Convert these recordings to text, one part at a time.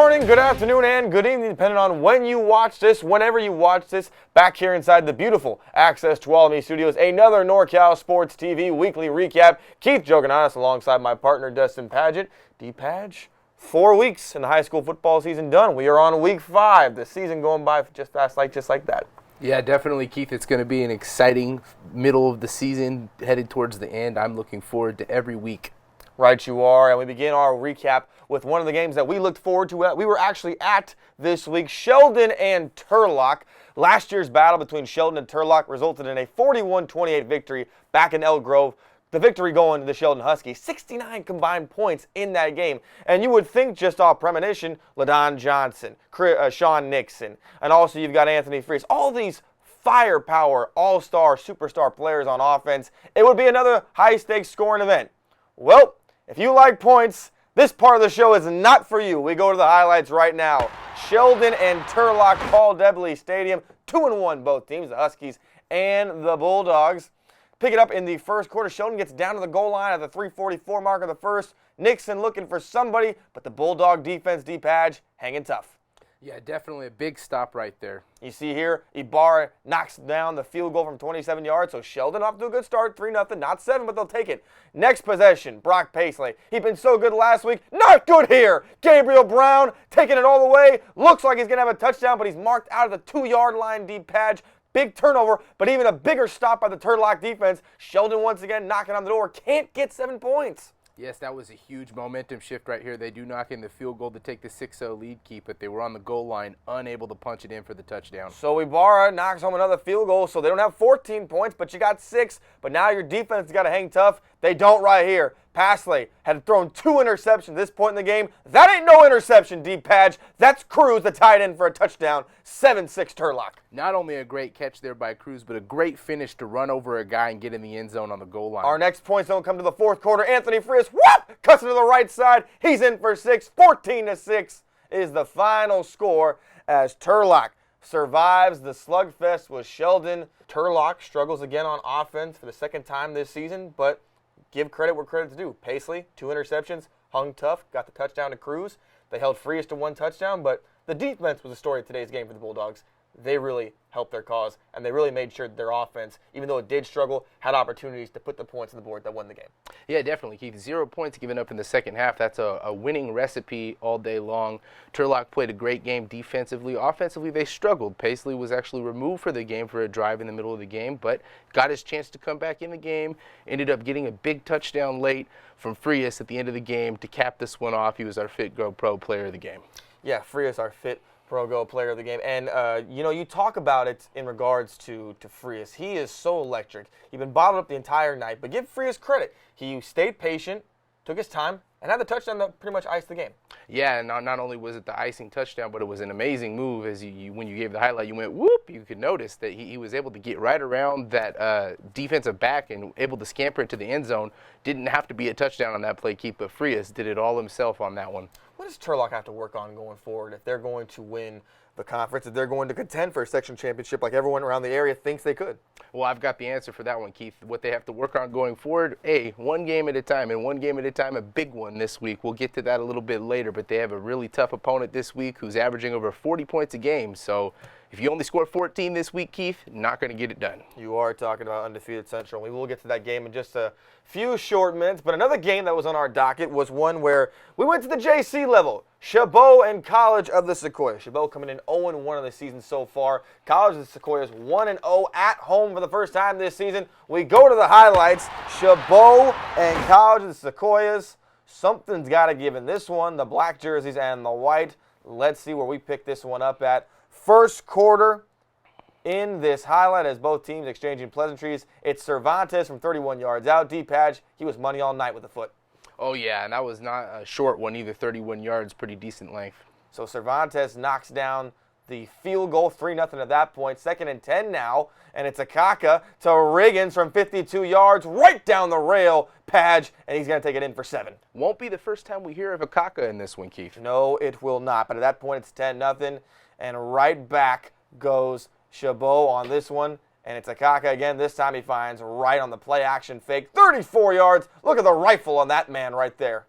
morning, good afternoon, and good evening, depending on when you watch this, whenever you watch this, back here inside the beautiful Access Tuolumne Studios, another NorCal Sports TV weekly recap. Keith Jouganatos alongside my partner, Dustin Padgett. D-Padge, 4 weeks in the high school football season done. We are on week 5. The season going by just like that. Yeah, definitely, Keith. It's going to be an exciting middle of the season, headed towards the end. I'm looking forward to every week. Right you are, and we begin our recap with one of the games that we looked forward to. We were actually at this week, Sheldon and Turlock. Last year's battle between Sheldon and Turlock resulted in a 41-28 victory back in Elk Grove. The victory going to the Sheldon Huskies, 69 combined points in that game. And you would think just off premonition, LaDon Johnson, Sean Nixon, and also you've got Anthony Freese, all these firepower, all-star, superstar players on offense. It would be another high-stakes scoring event. Well, if you like points, this part of the show is not for you. We go to the highlights right now. Sheldon and Turlock, Paul Debley Stadium, 2-1 both teams, the Huskies and the Bulldogs. Pick it up in the first quarter. Sheldon gets down to the goal line at the 3:44 mark of the first. Nixon looking for somebody, but the Bulldog defense, D-Padge, hanging tough. Yeah, definitely a big stop right there. You see here, Ibarra knocks down the field goal from 27 yards, so Sheldon off to a good start, 3-0, not 7, but they'll take it. Next possession, Brock Paisley. He'd been so good last week, not good here. Gabriel Brown taking it all the way. Looks like he's going to have a touchdown, but he's marked out of the 2-yard line, D-Padge. Big turnover, but even a bigger stop by the Turlock defense. Sheldon once again knocking on the door, can't get 7 points. Yes, that was a huge momentum shift right here. They do knock in the field goal to take the 6-0 lead, Keith, but they were on the goal line, unable to punch it in for the touchdown. So Ibarra knocks home another field goal, so they don't have 14 points, but you got 6. But now your defense has got to hang tough. They don't right here. Paisley had thrown 2 interceptions at this point in the game. That ain't no interception, D-Padge. That's Cruz, the tight end, for a touchdown. 7-6 Turlock. Not only a great catch there by Cruz, but a great finish to run over a guy and get in the end zone on the goal line. Our next points don't come to the fourth quarter. Anthony Freese, whoop, cuts it to the right side. He's in for 6. 14-6 is the final score as Turlock survives the slugfest with Sheldon. Turlock struggles again on offense for the second time this season, but give credit where credit's due. Paisley, 2 interceptions, hung tough, got the touchdown to Cruz. They held Freese to 1 touchdown, but the defense was the story of today's game for the Bulldogs. They really helped their cause, and they really made sure that their offense, even though it did struggle, had opportunities to put the points on the board that won the game. Yeah, definitely, Keith. 0 points given up in the second half. That's a winning recipe all day long. Turlock played a great game defensively. Offensively, they struggled. Paisley was actually removed for the game for a drive in the middle of the game, but got his chance to come back in the game. Ended up getting a big touchdown late from Freese at the end of the game to cap this one off. He was our Fit Go Pro player of the game. Yeah, Freese, our Fit Pro Go player of the game. And, you talk about it in regards to Freese. He is so electric. He's been bottled up the entire night. But give Freese credit. He stayed patient, took his time, and had the touchdown that pretty much iced the game. Yeah, and not only was it the icing touchdown, but it was an amazing move. As when you gave the highlight, you went, whoop, you could notice that he was able to get right around that defensive back and able to scamper into the end zone. Didn't have to be a touchdown on that play, Keith, but Freese did it all himself on that one. What does Turlock have to work on going forward if they're going to win the conference, if they're going to contend for a section championship like everyone around the area thinks they could? Well, I've got the answer for that one, Keith. What they have to work on going forward, one game at a time, and one game at a time, a big one this week. We'll get to that a little bit later, but they have a really tough opponent this week who's averaging over 40 points a game. So if you only score 14 this week, Keith, not going to get it done. You are talking about undefeated Central. We will get to that game in just a few short minutes, but another game that was on our docket was one where we went to the JC level. Chabot and College of the Sequoias. Chabot coming in 0-1 of the season so far. College of the Sequoias 1-0 at home for the first time this season. We go to the highlights. Chabot and College of the Sequoias. Something's got to give in this one. The black jerseys and the white. Let's see where we pick this one up at. First quarter in this highlight as both teams exchanging pleasantries. It's Cervantes from 31 yards out. D-Padge, he was money all night with the foot. Oh, yeah, and that was not a short one either, 31 yards, pretty decent length. So Cervantes knocks down the field goal, 3-0 at that point. 2nd and 10 now, and it's Akaka to Riggins from 52 yards, right down the rail, Padge, and he's going to take it in for 7. Won't be the first time we hear of Akaka in this one, Keith. No, it will not, but at that point it's 10-0, and right back goes Chabot on this one. And it's Akaka again. This time he finds right on the play action fake. 34 yards. Look at the rifle on that man right there.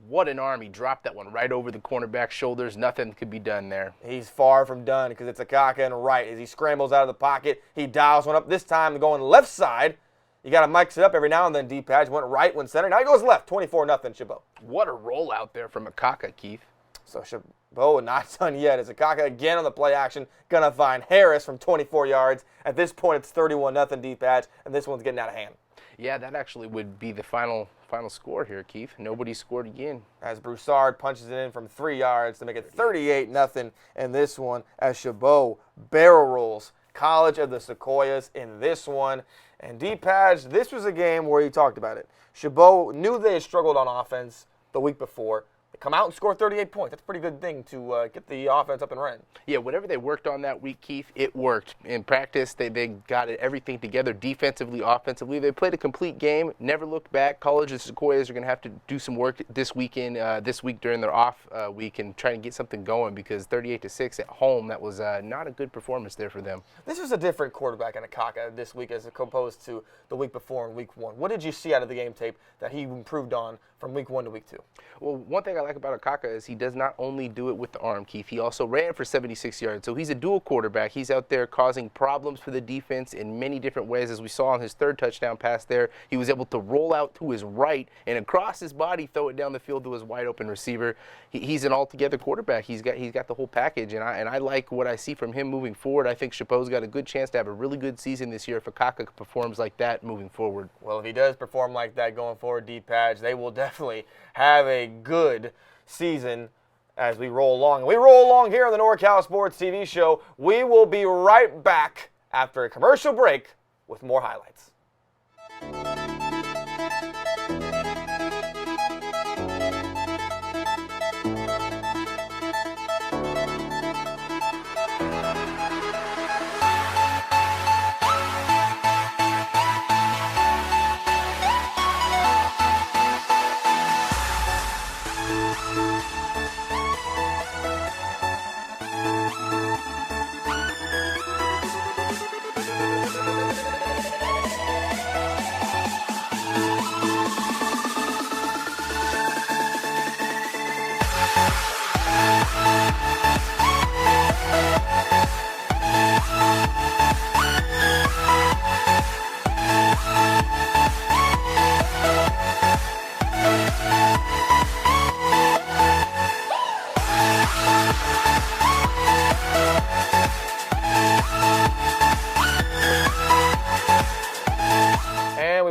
What an arm. He dropped that one right over the cornerback's shoulders. Nothing could be done there. He's far from done because it's Akaka and right. As he scrambles out of the pocket, he dials one up, this time going left side. You got to mix it up every now and then, D-Patch. Went right, went center. Now he goes left, 24-0 Chabot. What a rollout there from Akaka, Keith. So Chabot not done yet. As Akaka again on the play action, going to find Harris from 24 yards. At this point, it's 31-0 D-Patch, and this one's getting out of hand. Yeah, that actually would be the final score here, Keith. Nobody scored again. As Broussard punches it in from 3 yards to make it 38-0 in this one, as Chabot barrel rolls College of the Sequoias in this one. And D-Patch, this was a game where you talked about it. Chabot knew they had struggled on offense the week before. They come out and score 38 points. That's a pretty good thing to get the offense up and running. Yeah, whatever they worked on that week, Keith, it worked. In practice, they got everything together defensively, offensively. They played a complete game, never looked back. College of Sequoias are going to have to do some work this week during their off week and try to get something going because 38-6 at home, that was not a good performance there for them. This was a different quarterback in Akaka this week as opposed to the week before in week 1. What did you see out of the game tape that he improved on from week 1 to week 2? Well, one thing I like about Akaka is he does not only do it with the arm, Keith. He also ran for 76 yards. So he's a dual quarterback. He's out there causing problems for the defense in many different ways. As we saw on his third touchdown pass there, he was able to roll out to his right and across his body, throw it down the field to his wide open receiver. He's an altogether quarterback. He's got the whole package, and I like what I see from him moving forward. I think Chabot's got a good chance to have a really good season this year if Akaka performs like that moving forward. Well, if he does perform like that going forward, D-Patch, they will definitely have a good season as we roll along. And we roll along here on the NorCal Sports TV show. We will be right back after a commercial break with more highlights.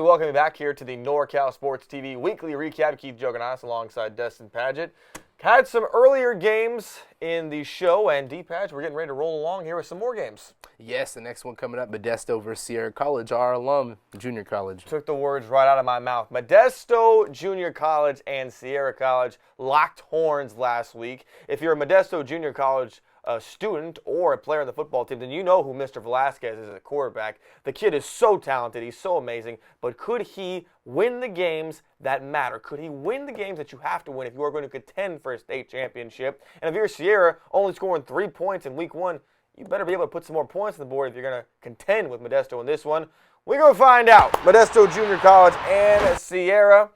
Welcome back here to the NorCal Sports TV weekly recap. Keith Jouganatos alongside Dustin Padgett. Had some earlier games in the show, and D-Patch, we're getting ready to roll along here with some more games. Yes, the next one coming up, Modesto versus Sierra College, our alum, junior college. Took the words right out of my mouth. Modesto Junior College and Sierra College locked horns last week. If you're a Modesto Junior College student or a player on the football team, then you know who Mr. Velasquez is as a quarterback. The kid is so talented. He's so amazing. But could he win the games that matter? Could he win the games that you have to win if you are going to contend for a state championship? And if you're Sierra, only scoring 3 points in week 1, you better be able to put some more points on the board if you're going to contend with Modesto in this one. We're going to find out. Modesto Junior College and Sierra,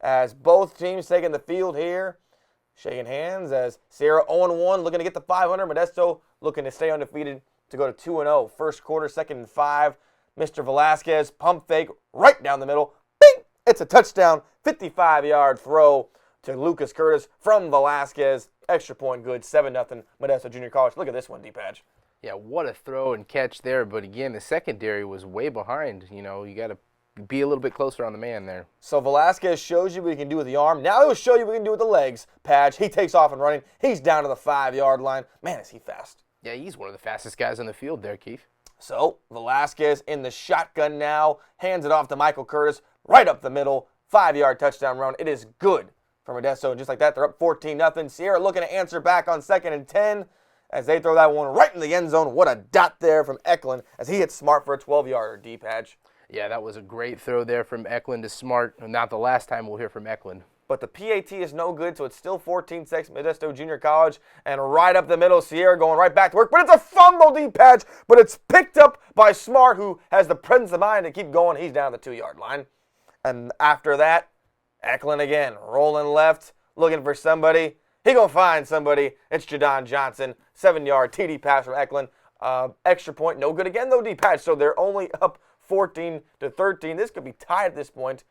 as both teams taking the field here. Shaking hands as Sierra 0-1, looking to get to 500. Modesto looking to stay undefeated to go to 2-0. First quarter, 2nd and 5. Mr. Velasquez, pump fake right down the middle. Bing! It's a touchdown, 55-yard throw to Lucas Curtis from Velasquez. Extra point good, 7-0 Modesto Junior College. Look at this one, D-Patch. Yeah, what a throw and catch there. But again, the secondary was way behind. You know, you got to be a little bit closer on the man there. So Velasquez shows you what he can do with the arm. Now he'll show you what he can do with the legs. Patch, he takes off and running. He's down to the 5-yard line. Man, is he fast. Yeah, he's one of the fastest guys on the field there, Keith. So Velasquez in the shotgun now. Hands it off to Michael Curtis. Right up the middle. 5-yard touchdown run. It is good for Modesto. And just like that, they're up 14-0. Sierra looking to answer back on 2nd and 10 as they throw that one right in the end zone. What a dot there from Eklund as he hits Smart for a 12-yarder, D-Patch. Yeah, that was a great throw there from Eklund to Smart. Not the last time we'll hear from Eklund. But the PAT is no good, so it's still 14-6 Modesto Junior College. And right up the middle, Sierra going right back to work. But it's a fumble, D-Patch. But it's picked up by Smart, who has the presence of mind to keep going. He's down the 2-yard line. And after that, Eklund again, rolling left, looking for somebody. He gonna find somebody. It's Jadon Johnson, 7-yard TD pass from Eklund. Extra point, no good again though, D-Patch. So they're only up 14-13. This could be tied at this point.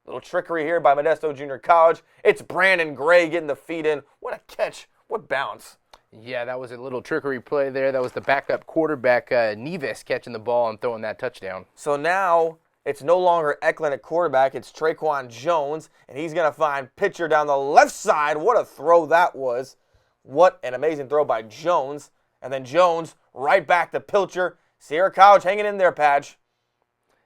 Little trickery here by Modesto Junior College. It's Brandon Gray getting the feed in. What a catch. What bounce. Yeah, that was a little trickery play there. That was the backup quarterback, Neves, catching the ball and throwing that touchdown. So now it's no longer Eklund at quarterback. It's Traquan Jones, and he's going to find Pitcher down the left side. What a throw that was. What an amazing throw by Jones. And then Jones right back to Pilcher. Sierra College hanging in there, Padge.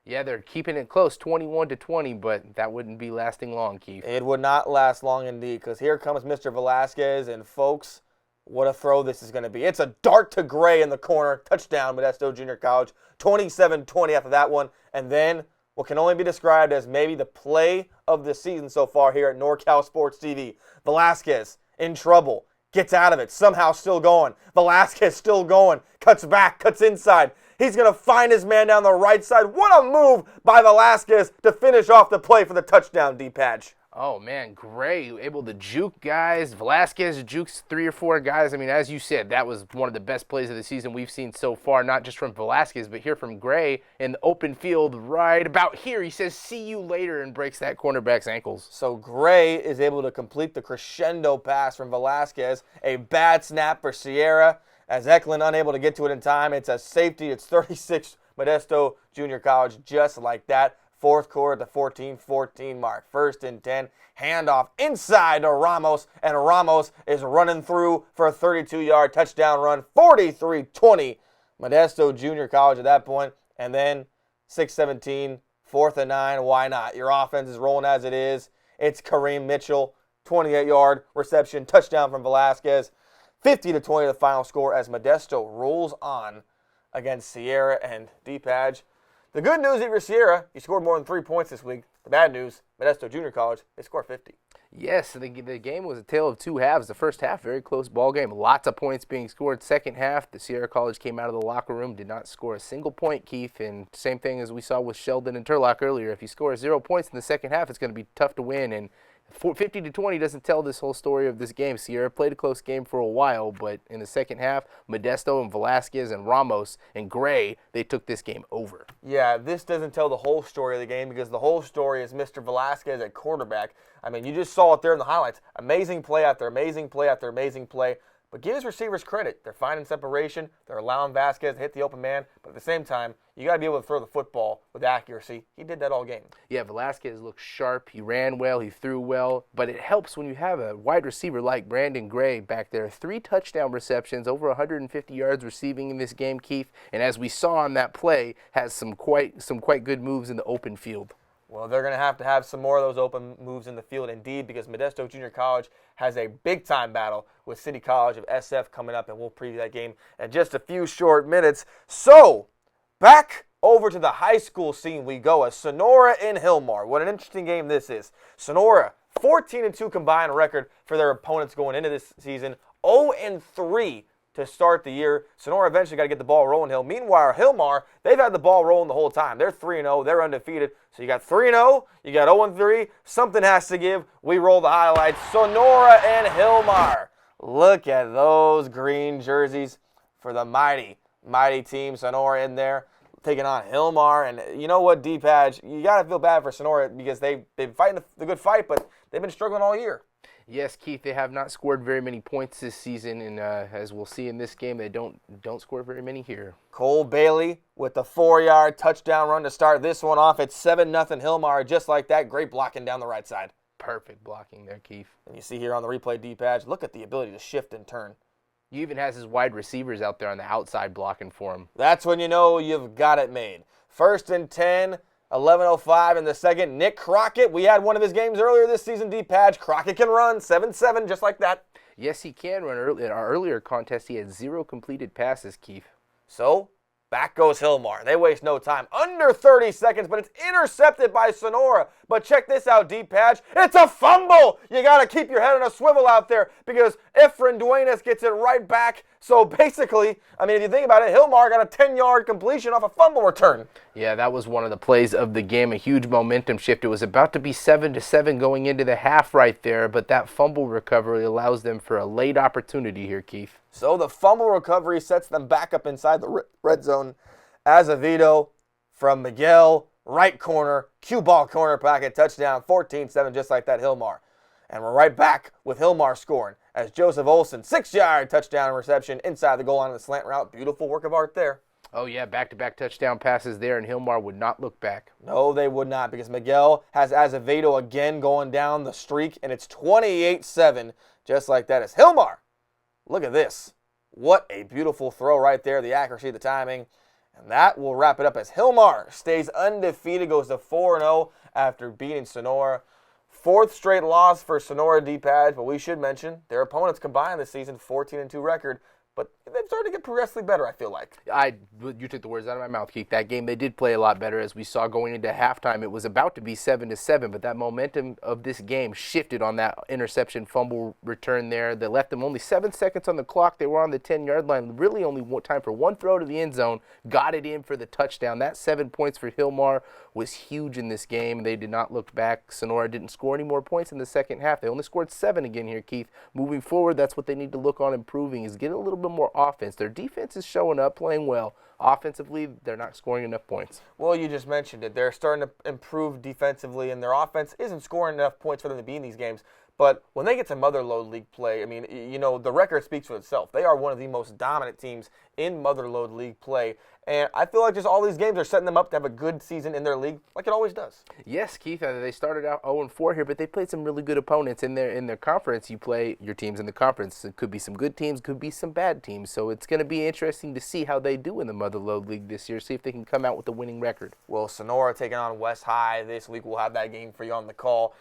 Yeah, they're keeping it close, 21-20, but that wouldn't be lasting long, Keith. It would not last long indeed, because here comes Mr. Velasquez, and folks, what a throw this is going to be. It's a dart to Gray in the corner. Touchdown, Modesto Junior College. 27-20 after that one. And then what can only be described as maybe the play of the season so far here at NorCal Sports TV. Velasquez in trouble. Gets out of it. Somehow still going. Velasquez still going. Cuts back. Cuts inside. He's going to find his man down the right side. What a move by Velasquez to finish off the play for the touchdown, D-Patch. Oh, man, Gray able to juke guys. Velasquez jukes 3 or 4 guys. I mean, as you said, that was one of the best plays of the season we've seen so far, not just from Velasquez, but here from Gray in the open field right about here. He says, see you later, and breaks that cornerback's ankles. So Gray is able to complete the crescendo pass from Velasquez. A bad snap for Sierra. As Eklund unable to get to it in time, it's a safety. It's 36 Modesto Junior College, just like that. Fourth quarter at the 14-14 mark. 1st and 10. Handoff inside to Ramos, and Ramos is running through for a 32-yard touchdown run. 43-20. Modesto Junior College at that point. And then 6-17, 4th and 9. Why not? Your offense is rolling as it is. It's Kareem Mitchell. 28-yard reception. Touchdown from Velasquez. 50-20 the final score as Modesto rolls on against Sierra and D-Padge. The good news if you're Sierra, you scored more than 3 points this week. The bad news, Modesto Junior College, they scored 50. Yes, the game was a tale of 2 halves. The first half, very close ball game. Lots of points being scored. Second half, the Sierra College came out of the locker room, did not score a single point, Keith. And same thing as we saw with Sheldon and Turlock earlier. If you score 0 points in the second half, it's going to be tough to win. And 50-20 doesn't tell this whole story of this game. Sierra played a close game for a while, but in the second half, Modesto and Velasquez and Ramos and Gray, they took this game over. Yeah, this doesn't tell the whole story of the game because the whole story is Mr. Velasquez at quarterback. I mean, you just saw it there in the highlights. Amazing play after amazing play after amazing play. But give his receivers credit. They're finding separation. They're allowing Vasquez to hit the open man. But at the same time, you got to be able to throw the football with accuracy. He did that all game. Yeah, Velasquez looked sharp. He ran well. He threw well. But it helps when you have a wide receiver like Brandon Gray back there. 3 touchdown receptions, over 150 yards receiving in this game, Keith. And as we saw on that play, has some quite good moves in the open field. Well, they're going to have some more of those open moves in the field, indeed, because Modesto Junior College has a big-time battle with City College of SF coming up, and we'll preview that game in just a few short minutes. So, back over to the high school scene we go as Sonora and Hilmar. What an interesting game this is. Sonora, 14-2 combined record for their opponents going into this season, 0-3 to start the year. Sonora eventually got to get the ball rolling. Meanwhile, Hilmar, they've had the ball rolling the whole time. They're 3-0. They're undefeated. So you got 3-0. You got 0-3. Something has to give. We roll the highlights. Sonora and Hilmar. Look at those green jerseys for the mighty, mighty team. Sonora in there taking on Hilmar. And you know what, D-Padge, you got to feel bad for Sonora because they've been fighting the good fight, but they've been struggling all year. Yes, Keith, they have not scored very many points this season, and as we'll see in this game, they don't score very many here. Cole Bailey with the 4-yard touchdown run to start this one off. It's 7-0 Hilmar, just like that. Great blocking down the right side. Perfect blocking there, Keith. And you see here on the replay D-Patch, look at the ability to shift and turn. He even has his wide receivers out there on the outside blocking for him. That's when you know you've got it made. 1st and 10. 11:05 in the second. Nick Crockett, we had one of his games earlier this season, D-Patch. Crockett can run 7-7 just like that. Yes, he can run. In our earlier contest, he had 0 completed passes, Keith. So, Back goes Hilmar. They waste no time. Under 30 seconds, but it's intercepted by Sonora. But check this out, Padgett. It's a fumble! You got to keep your head on a swivel out there because Efren Duenas gets it right back. So basically, I mean, if you think about it, Hilmar got a 10-yard completion off a fumble return. Yeah, that was one of the plays of the game, a huge momentum shift. It was about to be 7-7 going into the half right there, but that fumble recovery allows them for a late opportunity here, Keith. So the fumble recovery sets them back up inside the red zone. Azevedo from Miguel, right corner, cue ball corner pocket, touchdown, 14-7, just like that Hilmar. And we're right back with Hilmar scoring as Joseph Olsen, 6-yard touchdown reception inside the goal line of the slant route. Beautiful work of art there. Oh, yeah, back-to-back touchdown passes there, and Hilmar would not look back. No, they would not, because Miguel has Azevedo again going down the streak, and it's 28-7, just like that. It's Hilmar. Look at this. What a beautiful throw right there, the accuracy, the timing. And that will wrap it up as Hilmar stays undefeated, goes to 4-0 after beating Sonora. Fourth straight loss for Sonora Padgett, but we should mention their opponents combined this season, 14-2 record. But they've started to get progressively better, I feel like. You took the words out of my mouth, Keith. That game, they did play a lot better. As we saw going into halftime, it was about to be 7-7, but that momentum of this game shifted on that interception fumble return there that left them only 7 seconds on the clock. They were on the 10-yard line. Really only time for one throw to the end zone. Got it in for the touchdown. That 7 points for Hilmar was huge in this game. They did not look back. Sonora didn't score any more points in the second half. They only scored 7 again here, Keith. Moving forward, that's what they need to look on improving, is get a little bit more offense. Their defense is showing up, playing well. Offensively, they're not scoring enough points. Well, you just mentioned it. They're starting to improve defensively, and their offense isn't scoring enough points for them to be in these games. But when they get to Motherlode League play, I mean, you know, the record speaks for itself. They are one of the most dominant teams in Motherlode League play. And I feel like just all these games are setting them up to have a good season in their league, like it always does. Yes, Keith. They started out 0-4 here, but they played some really good opponents in their conference. You play your teams in the conference. It could be some good teams, could be some bad teams. So it's going to be interesting to see how they do in the Motherlode League this year. See if they can come out with a winning record. Well, Sonora taking on West High this week. We'll have that game for you on the call.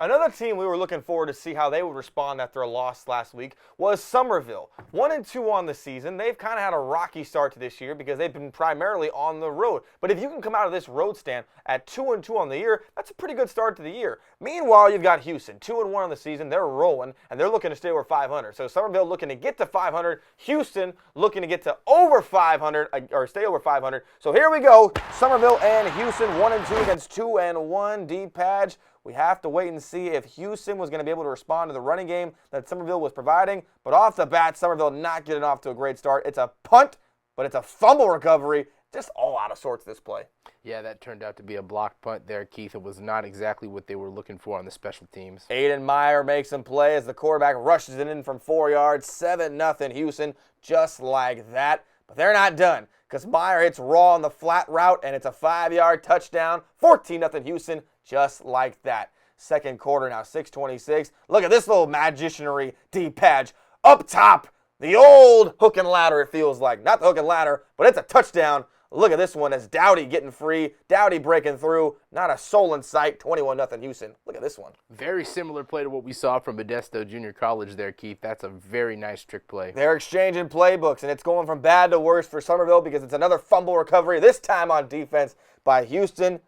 Another team we were looking forward to see how they would respond after a loss last week was Summerville. 1-2 on the season. They've kind of had a rocky start to this year because they've been primarily on the road. But if you can come out of this road stand at 2-2 on the year, that's a pretty good start to the year. Meanwhile, you've got Hughson, 2-1 on the season. They're rolling, and they're looking to stay over 500. So Summerville looking to get to 500. Hughson looking to get to over 500, or stay over 500. So here we go. Summerville and Hughson, 1-2 against 2-1. Padgett. We have to wait and see if Hughson was going to be able to respond to the running game that Summerville was providing. But off the bat, Summerville not getting off to a great start. It's a punt, but it's a fumble recovery. Just all out of sorts this play. Yeah, that turned out to be a blocked punt there, Keith. It was not exactly what they were looking for on the special teams. Aiden Meyer makes some play as the quarterback rushes it in from 4 yards. 7-0 Hughson, just like that. But they're not done because Meyer hits raw on the flat route, and it's a 5-yard touchdown. 14-0 Hughson, just like that. Second quarter now, 6:26. Look at this little magicianry, Padgett. Up top, the old hook and ladder, it feels like. Not the hook and ladder, but it's a touchdown. Look at this one as Dowdy getting free. Dowdy breaking through. Not a soul in sight. 21-0 Hughson. Look at this one. Very similar play to what we saw from Modesto Junior College there, Keith. That's a very nice trick play. They're exchanging playbooks, and it's going from bad to worse for Summerville because it's another fumble recovery, this time on defense by Hughson.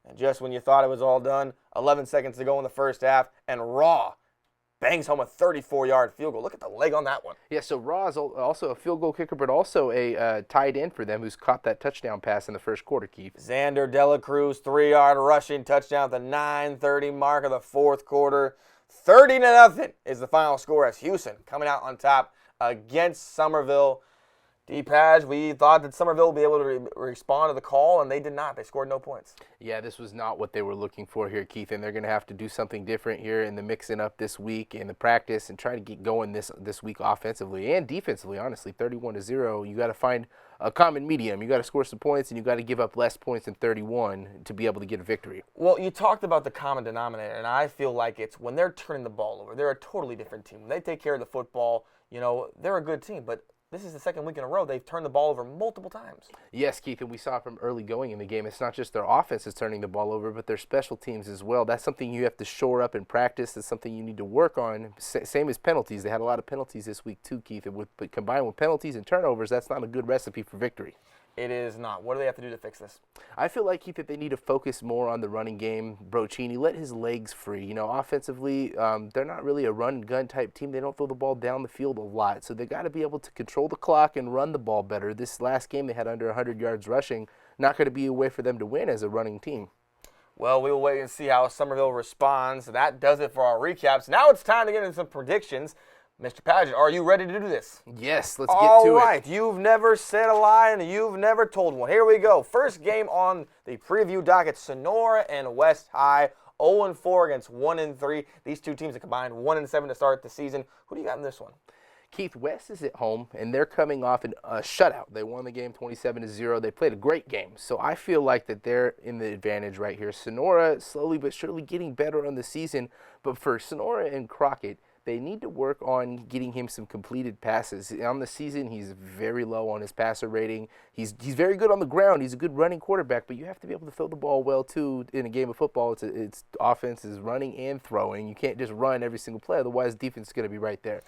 And just when you thought it was all done, 11 seconds to go in the first half, and Raw bangs home a 34-yard field goal. Look at the leg on that one. Yeah, so Raw is also a field goal kicker, but also a tight end for them who's caught that touchdown pass in the first quarter, Keith. Xander Dela Cruz, 3-yard rushing touchdown at the 9:30 mark of the fourth quarter. 30-0 is the final score as Hughson coming out on top against Summerville. Padgett, we thought that Summerville would be able to respond to the call, and they did not. They scored no points. Yeah, this was not what they were looking for here, Keith, and they're going to have to do something different here in the mixing up this week in the practice and try to get going this week offensively and defensively, honestly. 31-0, you got to find a common medium. You got to score some points, and you got to give up less points than 31 to be able to get a victory. Well, you talked about the common denominator, and I feel like it's when they're turning the ball over, they're a totally different team. When they take care of the football, you know, they're a good team, but this is the second week in a row they've turned the ball over multiple times. Yes, Keith, and we saw from early going in the game, it's not just their offense is turning the ball over, but their special teams as well. That's something you have to shore up in practice. That's something you need to work on. Same as penalties. They had a lot of penalties this week too, Keith. But combined with penalties and turnovers, that's not a good recipe for victory. It is not. What do they have to do to fix this? I feel like, Keith, that they need to focus more on the running game. Brochini, let his legs free. You know, offensively, they're not really a run-gun type team. They don't throw the ball down the field a lot. So they got to be able to control the clock and run the ball better. This last game, they had under 100 yards rushing. Not going to be a way for them to win as a running team. Well, we will wait and see how Summerville responds. That does it for our recaps. Now it's time to get into some predictions. Mr. Padgett, are you ready to do this? Yes, let's get to it. All right, you've never said a lie and you've never told one. Here we go. First game on the preview docket, Sonora and West High, 0-4 against 1-3. These two teams have combined 1-7 to start the season. Who do you got in this one? Keith, West is at home, and they're coming off a shutout. They won the game 27-0. They played a great game. So I feel like that they're in the advantage right here. Sonora slowly but surely getting better on the season. But for Sonora and Crockett, they need to work on getting him some completed passes. On the season, he's very low on his passer rating. He's very good on the ground. He's a good running quarterback, but you have to be able to throw the ball well, too, in a game of football. It's offense is running and throwing. You can't just run every single play, otherwise defense is going to be right there.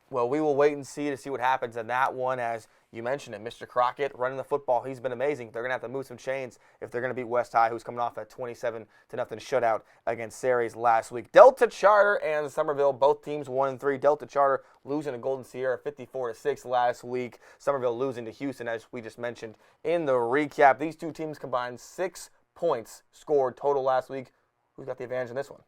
Well, we will wait and see what happens in that one. As you mentioned it, Mr. Crockett running the football, he's been amazing. They're going to have to move some chains if they're going to beat West High, who's coming off a 27-0 shutout against Ceres last week. Delta Charter and Somerville, both teams 1-3. Delta Charter losing to Golden Sierra 54-6 last week. Somerville losing to Hughson, as we just mentioned in the recap. These two teams combined 6 points scored total last week. Who's got the advantage in this one?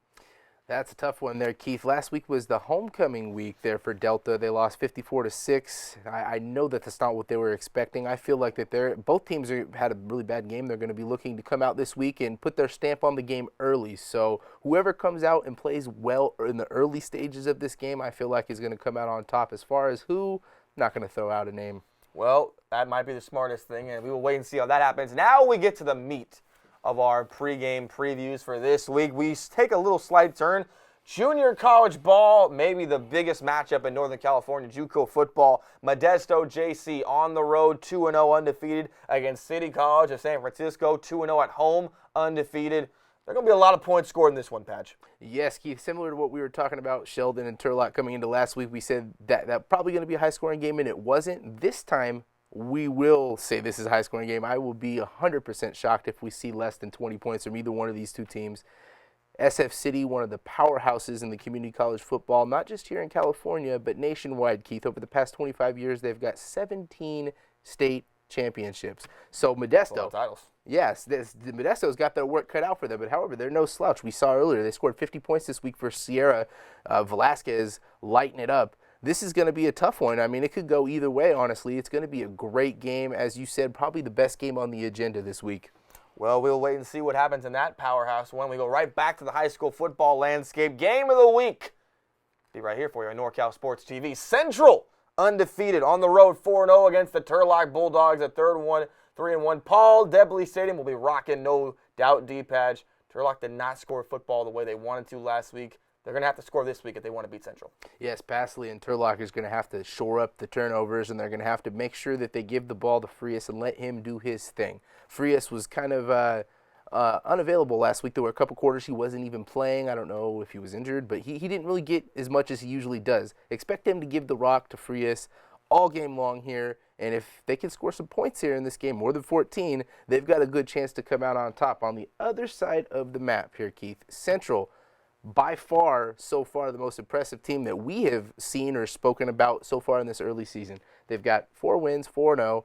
That's a tough one there, Keith. Last week was the homecoming week there for Delta. They lost 54-6. I know that that's not what they were expecting. I feel like that both teams had a really bad game. They're going to be looking to come out this week and put their stamp on the game early. So whoever comes out and plays well in the early stages of this game, I feel like is going to come out on top. As far as who, not going to throw out a name. Well, that might be the smartest thing, and we will wait and see how that happens. Now we get to the meat of our pregame previews for this week. We take a little slight turn. Junior college ball, maybe the biggest matchup in Northern California, JUCO football. Modesto JC on the road, 2-0 undefeated against City College of San Francisco, 2-0 at home, undefeated. There are going to be a lot of points scored in this one, Patch. Yes, Keith, similar to what we were talking about, Sheldon and Turlock coming into last week, we said that probably going to be a high-scoring game, and it wasn't. This time, we will say this is a high-scoring game. I will be 100% shocked if we see less than 20 points from either one of these two teams. SF City, one of the powerhouses in the community college football, not just here in California, but nationwide, Keith. Over the past 25 years, they've got 17 state championships. So Modesto, titles. Yes, Modesto's got their work cut out for them, but however, they're no slouch. We saw earlier they scored 50 points this week for Sierra. Velasquez lighting it up. This is going to be a tough one. I mean, it could go either way, honestly. It's going to be a great game. As you said, probably the best game on the agenda this week. Well, we'll wait and see what happens in that powerhouse when we go right back to the high school football landscape. Game of the week. Be right here for you on NorCal Sports TV. Central, undefeated on the road, 4-0 against the Turlock Bulldogs at 3-1. Paul Debley Stadium will be rocking, no doubt, D-Padge. Turlock did not score football the way they wanted to last week. They're going to have to score this week if they want to beat Central. Yes, Passley and Turlock is going to have to shore up the turnovers, and they're going to have to make sure that they give the ball to Frias and let him do his thing. Frias was kind of unavailable last week. There were a couple quarters he wasn't even playing. I don't know if he was injured, but he didn't really get as much as he usually does. Expect him to give the rock to Frias all game long here, and if they can score some points here in this game, more than 14, they've got a good chance to come out on top. On the other side of the map here, Keith, Central, by far, so far, the most impressive team that we have seen or spoken about so far in this early season. They've got 4 wins, 4-0,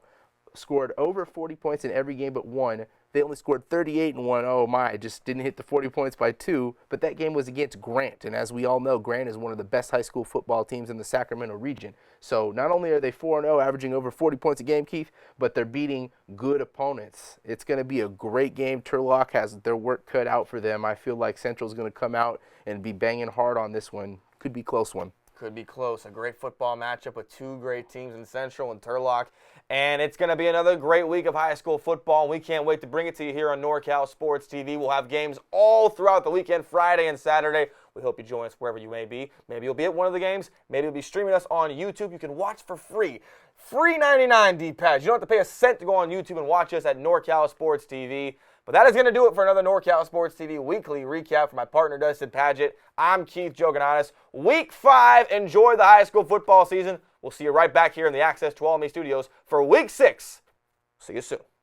scored over 40 points in every game but one. They only scored 38 in one. Oh, my, just didn't hit the 40 points by 2. But that game was against Grant. And as we all know, Grant is one of the best high school football teams in the Sacramento region. So not only are they 4-0, averaging over 40 points a game, Keith, but they're beating good opponents. It's going to be a great game. Turlock has their work cut out for them. I feel like Central's going to come out and be banging hard on this one. Could be a close one. Could be close. A great football matchup with two great teams in Central and Turlock. And it's going to be another great week of high school football. And we can't wait to bring it to you here on NorCal Sports TV. We'll have games all throughout the weekend, Friday and Saturday. We hope you join us wherever you may be. Maybe you'll be at one of the games. Maybe you'll be streaming us on YouTube. You can watch for free. Free 99 D-Pads. You don't have to pay a cent to go on YouTube and watch us at NorCal Sports TV. But that is going to do it for another NorCal Sports TV weekly recap for my partner, Dustin Padgett. I'm Keith Jouganatos. Week 5, enjoy the high school football season. We'll see you right back here in the Access Tuolumne studios for Week 6. See you soon.